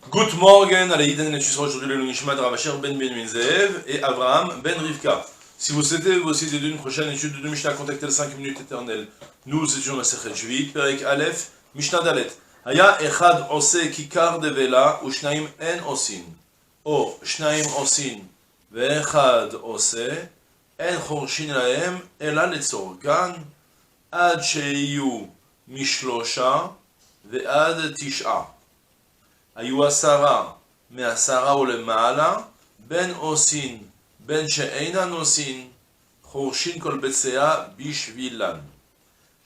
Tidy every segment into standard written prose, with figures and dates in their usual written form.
Good morning, allez, Iden et Tusra aujourd'hui le Nishmat Ravasher ben Benjamin Zeev et Abraham ben Rivka. Si vous souhaitez vous aussi aider une prochaine étude de Mishnah, contactez le 5 minutes éternelles. Nous étudions la Sechet Shvit, Perek Aleph, Mishnah Dalet. Haya echad ose kikar de vela, u shnaim en osin. O shnaim osin, ve'echad ose, en chorshin lahem, ela letzorkan, ad sheyu mishlosha, ve'ad tish'a. היו 10 מ10 ולמעלה, בין עושין, בין שאינן עושין, חורשין כל ביציה בשבילן.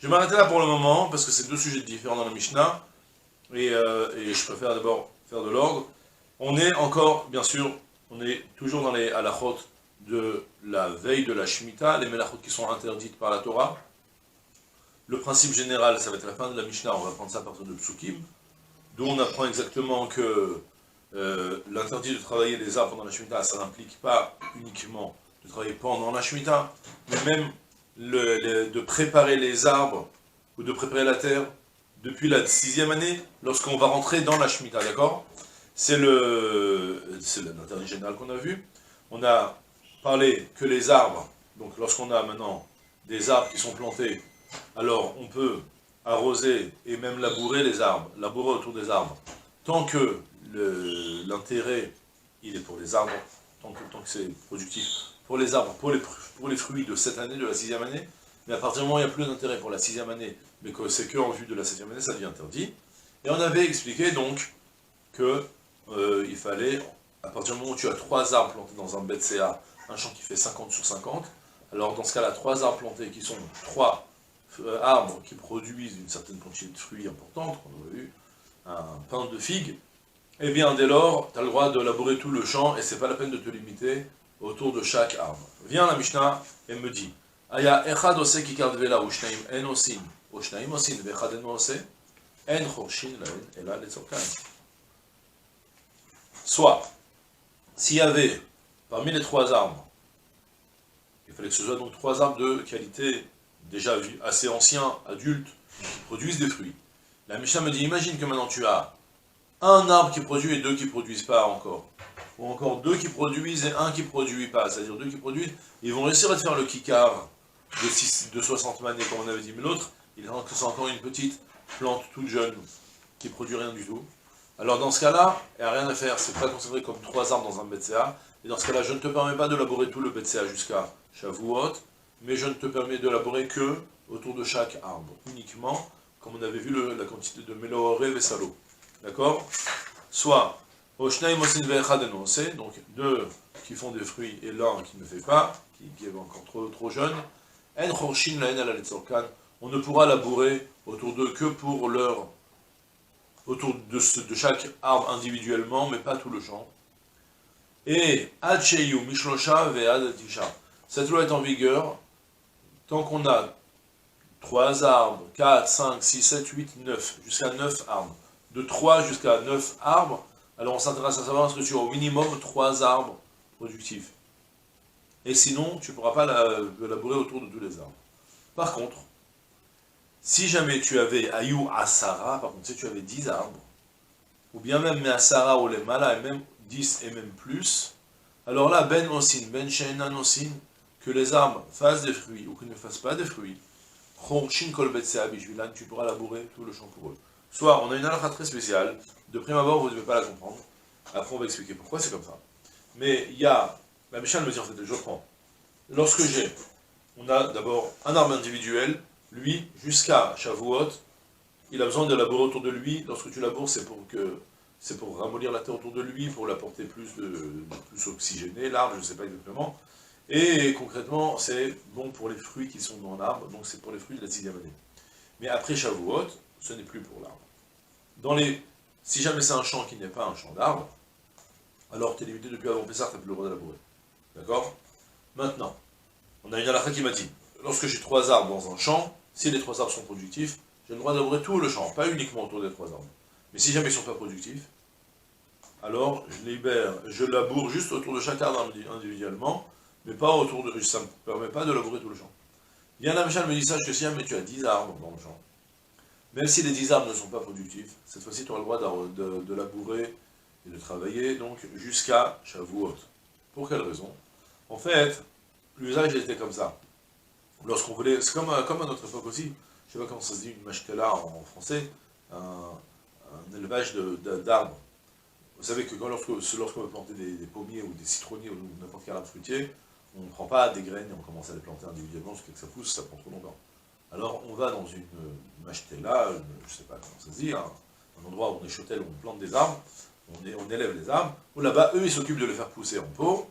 Je vais m'arrêter là pour le moment, parce que c'est deux sujets différents dans la Mishnah, et je préfère d'abord faire de l'ordre. On est encore, bien sûr, on est toujours dans les halachot de la veille de la Shemitah, les melachot qui sont interdites par la Torah. Le principe général, ça va être la fin de la Mishnah, on va prendre ça à partir de Psukim, d'où on apprend exactement que l'interdit de travailler les arbres pendant la Shemitah, ça n'implique pas uniquement de travailler pendant la Shemitah, mais même de préparer les arbres ou de préparer la terre depuis la 6e année, lorsqu'on va rentrer dans la Shemitah, d'accord? C'est l'interdit général qu'on a vu. On a parlé que les arbres, donc lorsqu'on a maintenant des arbres qui sont plantés, alors on peut arroser et même labourer les arbres, labourer autour des arbres, tant que l'intérêt, il est pour les arbres, tant que c'est productif pour les arbres, pour les fruits de cette année, de la 6e année, mais à partir du moment où il n'y a plus d'intérêt pour la 6e année, mais que c'est que en vue de la 7e année, ça devient interdit. Et on avait expliqué donc que il fallait, à partir du moment où tu as 3 arbres plantés dans un BCA, un champ qui fait 50 sur 50, alors dans ce cas-là, 3 arbres plantés qui sont 3 arbres qui produisent une certaine quantité de fruits importante, on a vu, un pain de figue, et bien dès lors, tu as le droit de labourer tout le champ, et c'est pas la peine de te limiter autour de chaque arbre. Vient la Mishnah et me dit, Aya echad ose kikar dvela, ushnaim en osin, ushnaim osin, vechad en ose, en chorshin laen, ela letzorkan. Soit, s'il y avait, parmi les 3 arbres, il fallait que ce soit donc 3 arbres de qualité déjà assez anciens, adultes, qui produisent des fruits. La Mishnah me dit, imagine que maintenant tu as un arbre qui produit et 2 qui ne produisent pas encore. Ou encore 2 qui produisent et 1 qui ne produit pas. C'est-à-dire 2 qui produisent, ils vont réussir à te faire le kikar de 60 manées, comme on avait dit. Mais l'autre, il est encore une petite plante toute jeune qui ne produit rien du tout. Alors dans ce cas-là, il n'y a rien à faire. C'est pas considéré comme 3 arbres dans un BCA. Et dans ce cas-là, je ne te permets pas de labourer tout le BCA jusqu'à Shavuot, mais je ne te permets de labourer que autour de chaque arbre, uniquement, comme on avait vu la quantité de Melohoré Vesalo. D'accord? Soit, Oshnaim Osin Ve'echad en Ose, donc 2 qui font des fruits et l'un qui ne fait pas, qui est encore trop jeune, En Chorshin Laen ala Letzorkan, on ne pourra labourer autour d'eux que pour autour de chaque arbre individuellement, mais pas tout le champ. Et Ad Sheyu Mishlosha Ve'ad Tisha. Cette loi est en vigueur tant qu'on a 3 arbres, 4, 5, 6, 7, 8, 9, jusqu'à 9 arbres. De 3 jusqu'à 9 arbres, alors on s'intéresse à savoir est-ce que tu as au minimum 3 arbres productifs. Et sinon, tu ne pourras pas labourer autour de tous les arbres. Par contre, si jamais tu avais Ayou Asara, par contre, si tu avais 10 arbres, ou bien même Asara ou les Mala, et même 10 et même plus, alors là, Ben Osin, Ben Sheinan Osin, que les arbres fassent des fruits ou qu'ils ne fassent pas des fruits, Chorshin Kol Betsea Bishvilan, tu pourras labourer tout le champ pour eux. Soit on a une halakha très spéciale, de prime abord vous ne devez pas la comprendre, après on va expliquer pourquoi c'est comme ça. Mais il y a, la Mishnah me dit en fait, je reprends, lorsque on a d'abord un arbre individuel, lui, jusqu'à Shavuot, il a besoin de labourer autour de lui, lorsque tu laboures c'est pour ramollir la terre autour de lui, pour l'apporter plus oxygéné, l'arbre, je ne sais pas exactement, et concrètement c'est bon pour les fruits qui sont dans l'arbre, donc c'est pour les fruits de la 6e année. Mais après Shavuot, ce n'est plus pour l'arbre. Si jamais c'est un champ qui n'est pas un champ d'arbre, alors tu es limité depuis avant Pessah, tu n'as plus le droit de labourer. D'accord? Maintenant, on a une halakha qui m'a dit, lorsque j'ai 3 arbres dans un champ, si les 3 arbres sont productifs, j'ai le droit de labourer tout le champ, pas uniquement autour des 3 arbres. Mais si jamais ils ne sont pas productifs, alors je laboure juste autour de chaque arbre individuellement, mais pas autour de... ça ne me permet pas de labourer tout le champ. Bien la Mishnah me dit, sache que si jamais tu as 10 arbres dans le champ, même si les 10 arbres ne sont pas productifs, cette fois-ci tu auras le droit de labourer et de travailler donc jusqu'à Shavuot. Pour quelle raison? En fait, l'usage était comme ça. Lorsqu'on voulait, c'est comme à notre époque aussi, je ne sais pas comment ça se dit, une mashkela en français, un élevage d'arbres. Vous savez que lorsqu'on veut planter des pommiers ou des citronniers ou n'importe quel arbre fruitier, on ne prend pas des graines et on commence à les planter individuellement jusqu'à ce que ça pousse, ça prend trop longtemps. Alors on va dans une mashkela, je ne sais pas comment ça se dit, un endroit où on échotelle, où on plante des arbres, on élève les arbres, où là-bas, eux, ils s'occupent de les faire pousser en pot,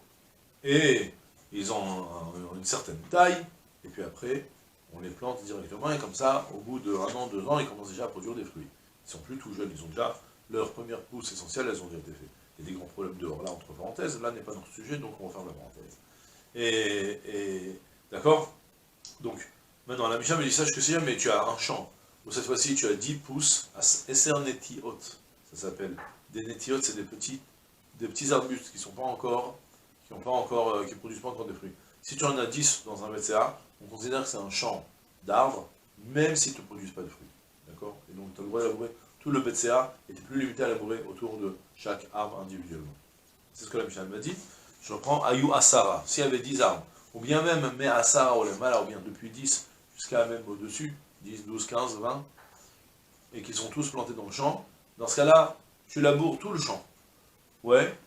et ils ont une certaine taille, et puis après, on les plante directement, et comme ça, au bout de 1 an, 2 ans, ils commencent déjà à produire des fruits. Ils sont plus tout jeunes, ils ont déjà leurs premières pousses essentielles, elles ont déjà été faites. Il y a des grands problèmes dehors, là, entre parenthèses, là n'est pas notre sujet, donc on va faire la parenthèse. D'accord? Donc, maintenant, la Mishnah me dit, sache que si jamais tu as un champ, où cette fois-ci tu as 10 pousses, à Esser Netiot, ça s'appelle. Des Netiot, c'est des petits arbustes qui sont pas encore, qui produisent pas encore des fruits. Si tu en as 10 dans un BCA, on considère que c'est un champ d'arbres, même s'ils ne te produisent pas de fruits. D'accord? Et donc tu as le droit de labourer tout le BCA, et tu n'es plus limité à labourer autour de chaque arbre individuellement. C'est ce que la Mishnah m'a dit. Je reprends Ayu Asara, s'il y avait 10 arbres, ou bien même Mais Asara ou les Mala, ou bien depuis 10 jusqu'à même au-dessus, 10, 12, 15, 20, et qui sont tous plantés dans le champ, dans ce cas-là, tu laboures tout le champ. Ouais.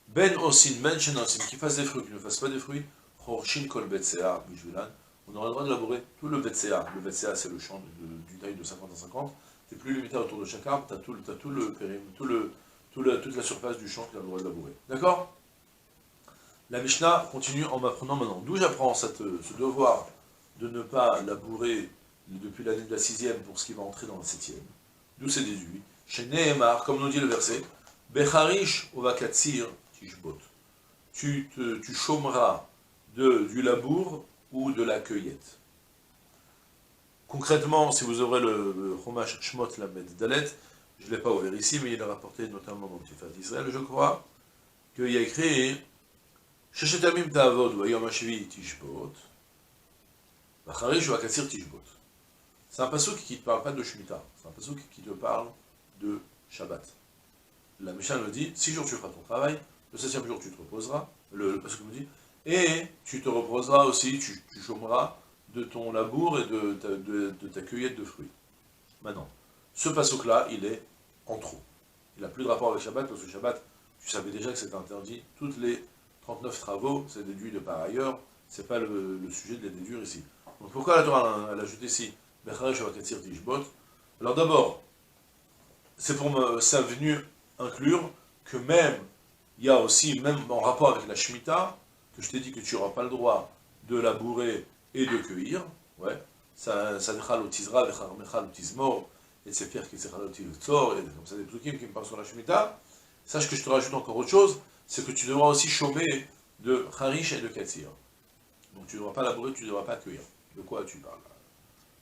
Ben Osin, Ben Shen Osin, qui fasse des fruits, qui ne fasse pas des fruits, Horshin Kol Betsea, Bijvilan, on aura le droit de labourer tout le Betsea. Le Betsea, c'est le champ d'une taille de 50 à 50. Tu n'es plus limité autour de chaque arbre, tu as tout le périmètre, toute la surface du champ que tu as le droit de labourer. D'accord? La Mishnah continue en m'apprenant maintenant. D'où j'apprends ce devoir de ne pas labourer depuis l'année de la 6e pour ce qui va entrer dans la 7e. D'où c'est déduit. Chez Nehemar, comme nous dit le verset, Becharish ovakatsir tishbot. Tu chômeras du labour ou de la cueillette. Concrètement, si vous ouvrez le Chumash Shmot Lamed Dalet, je ne l'ai pas ouvert ici, mais il est rapporté notamment dans le Tifat d'Israël, je crois, qu'il y a écrit Sheshetamim ta'avod vayom hashvi tishbot, vacharish ovakatsir tishbot. C'est un passouk qui ne te parle pas de Shemitah, c'est un passouk qui te parle de Shabbat. La Mishnah me dit, 6 jours tu feras ton travail, le 7e jour tu te reposeras, le passouk me dit, et tu te reposeras aussi, tu chômeras de ton labour et de ta cueillette de fruits. Maintenant, ce passouk-là, il est en trop. Il n'a plus de rapport avec Shabbat, parce que Shabbat, tu savais déjà que c'était interdit. Toutes les 39 travaux, c'est déduit de par ailleurs, c'est pas le sujet de les déduire ici. Donc pourquoi la Torah elle ajoute ici alors d'abord, ça a venu inclure que même, il y a aussi, même en rapport avec la Shemitah, que je t'ai dit que tu n'auras pas le droit de labourer et de cueillir, ouais, ça nechal otizra, vechal otizmor, et c'est faire qui sechal otizotzor, et comme ça des psukim qui me parlent sur la Shemitah. Sache que je te rajoute encore autre chose, c'est que tu devras aussi chômer de Harish et de Katsir. Donc tu ne devras pas labourer, tu ne devras pas cueillir. De quoi tu parles?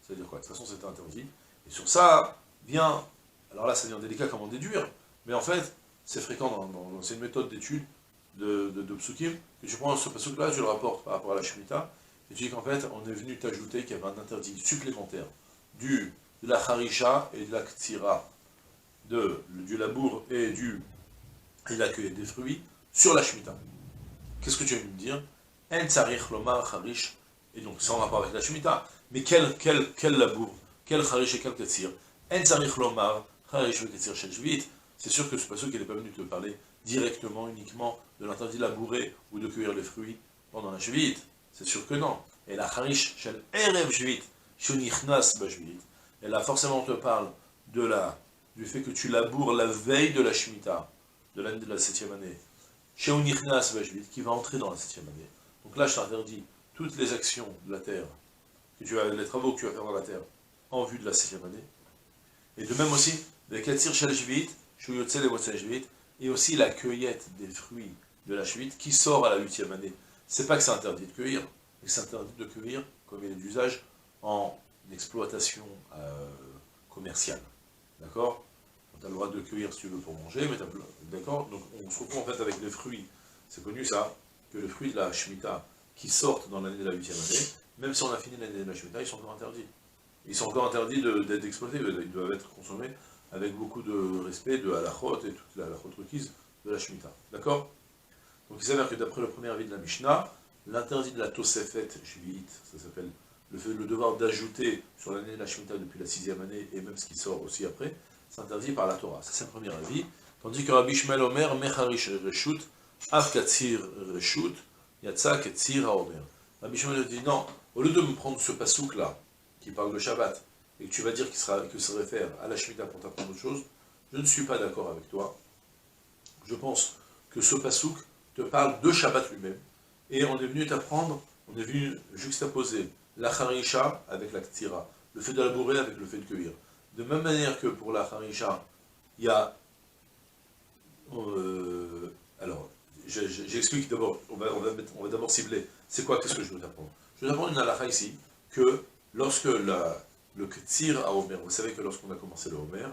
C'est-à-dire quoi? De toute façon, c'est interdit. Et sur ça, vient, alors là, ça devient délicat comment déduire, mais en fait, c'est fréquent, c'est une méthode d'étude de psukim, que tu prends ce psuk-là, tu le rapportes par rapport à la Shemitah, et tu dis qu'en fait, on est venu t'ajouter qu'il y avait un interdit supplémentaire de la harisha et de la ktsira, du labour et de la cueillette des fruits, sur la Shemitah. Qu'est-ce que tu viens de me dire? En tsarich lomar harish, et donc c'est en rapport avec la Shemitah, mais quel labour, quel harish et quel ktsir? En tsarich lomar harish et ktsir shel shvit. C'est sûr que ce passage qu'il n'est pas venu te parler directement, uniquement, de l'interdit de labourer ou de cueillir les fruits pendant la shvit. C'est sûr que non. Et la harish shel erev shvit, shunichnas ba shvit. Et là, forcément, on te parle du fait que tu laboures la veille de la Shemitah, de l'année de la 7e année. Shunichnas ba shvit, qui va entrer dans la 7e année. Donc là, je t'interdis toutes les actions de la terre, les travaux que tu vas faire dans la terre, en vue de la 7e année. Et de même aussi, les katsir shel shvit, et aussi la cueillette des fruits de la Shvit qui sort à la 8e année. C'est pas que c'est interdit de cueillir, mais c'est interdit de cueillir, comme il est d'usage, en exploitation commerciale. D'accord? Tu as le droit de cueillir si tu veux pour manger, mais d'accord? Donc on se retrouve en fait avec des fruits. C'est connu ça, que les fruits de la Shemitah qui sortent dans l'année de la 8e année, même si on a fini l'année de la Shemitah, ils sont encore interdits. Ils sont encore interdits d'être exploités, ils doivent être consommés avec beaucoup de respect de halachot et toute la halachot requise de la Shemitah. D'accord? Donc il s'avère que d'après le premier avis de la Mishnah, l'interdit de la Tosefet Shvi'it, ça s'appelle le devoir d'ajouter sur l'année de la Shemitah depuis la 6e année, et même ce qui sort aussi après, c'est interdit par la Torah. Ça c'est le premier avis. Tandis que Rabbi Shmuel Omer, Mecharish Reshut, Av Katsir Reshut, Yatsa Katsir HaOmer. Rabbi Shmuel dit non, au lieu de me prendre ce pasouk là, qui parle de Shabbat, et que tu vas dire que ça réfère à la Shemitah pour t'apprendre autre chose, je ne suis pas d'accord avec toi. Je pense que ce pasouk te parle de Shabbat lui-même, et on est venu t'apprendre, on est venu juxtaposer la Harisha avec la Ktira, le fait de labourer avec le fait de cueillir. De même manière que pour la Harisha, il y a... alors, j'explique d'abord, on va d'abord cibler, c'est quoi, qu'est-ce que je veux t'apprendre? Je veux t'apprendre une halakha ici, que lorsque le Ktsir à Omer, vous savez que lorsqu'on a commencé le Omer,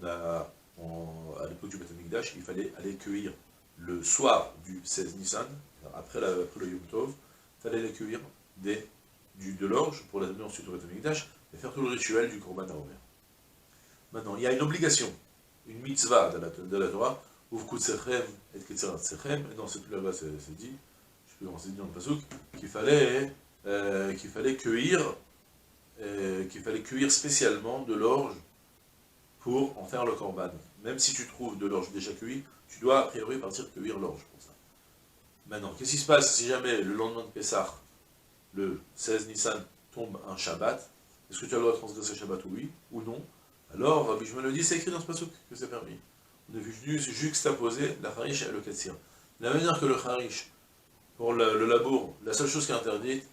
à l'époque du Beth Amikdash, il fallait aller cueillir le soir du 16 Nissan, après le Yom Tov, il fallait aller cueillir de l'orge pour l'amener ensuite au Beth Amikdash et faire tout le rituel du Korban à Omer. Maintenant, il y a une obligation, une mitzvah de la Torah, Uvkutsechem et Ketzerat-sechem, et dans cette là-bas c'est dit, je ne sais plus comment c'est dit dans le Pasuk, qu'il fallait cueillir spécialement de l'orge pour en faire le korban. Même si tu trouves de l'orge déjà cueillie, tu dois a priori partir cueillir l'orge pour ça. Maintenant, qu'est-ce qui se passe si jamais le lendemain de Pessah, le 16 Nissan, tombe un Shabbat? Est-ce que tu as le droit de transgresser Shabbat, oui ou non? Alors, Rabbi Shmuel le dit, c'est écrit dans ce pasuk que c'est permis. On est venu juxtaposer la Harish et le Katsir. De la manière que le Harish, pour le labour, la seule chose qui est interdite,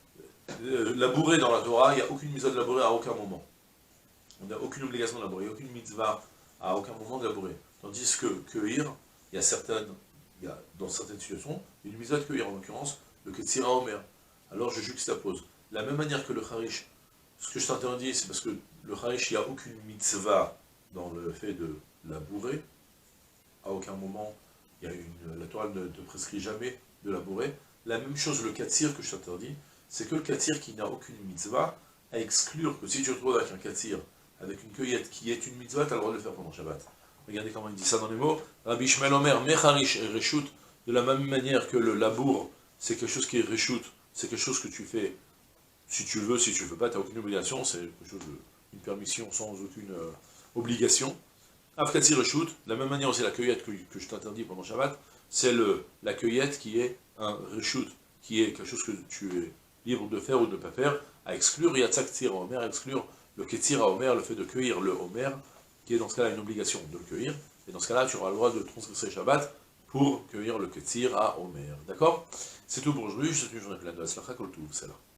labourer dans la Torah, il n'y a aucune mise de labourer à aucun moment. On n'a aucune obligation de labourer, il n'y a aucune mitzvah à aucun moment de labourer. Tandis que cueillir, il y a dans certaines situations, une mitzvah de cueillir, en l'occurrence, le Katsir à Omer. Alors je juxtapose. De la même manière que le Harish, ce que je t'interdis, c'est parce que le Harish, il n'y a aucune mitzvah dans le fait de labourer. À aucun moment, la Torah ne te prescrit jamais de labourer. La même chose, le Katsir que je t'interdis, c'est que le Katsir qui n'a aucune mitzvah, à exclure que si tu te retrouves avec un Katsir, avec une cueillette qui est une mitzvah, tu as le droit de le faire pendant Shabbat. Regardez comment il dit ça dans les mots. Rabbi Shmuel Omer, Mecharish et Reshut, de la même manière que le labour, c'est quelque chose qui est Reshut, c'est quelque chose que tu fais si tu veux, si tu ne veux pas, tu n'as aucune obligation, c'est quelque chose une permission sans aucune obligation. Avkatsir Reshut, de la même manière aussi la cueillette que je t'interdis pendant Shabbat, c'est la cueillette qui est un Reshut, qui est quelque chose que tu es libre de faire ou de ne pas faire, à exclure Yatzak Tzir à Omer, à exclure le Ketzir à Omer, le fait de cueillir le Omer, qui est dans ce cas-là une obligation de le cueillir, et dans ce cas-là tu auras le droit de transgresser Shabbat pour cueillir le Ketzir à Omer. D'accord? C'est tout pour aujourd'hui, je te souhaite une journée pleine de Hatzlacha Kol Tov, c'est là.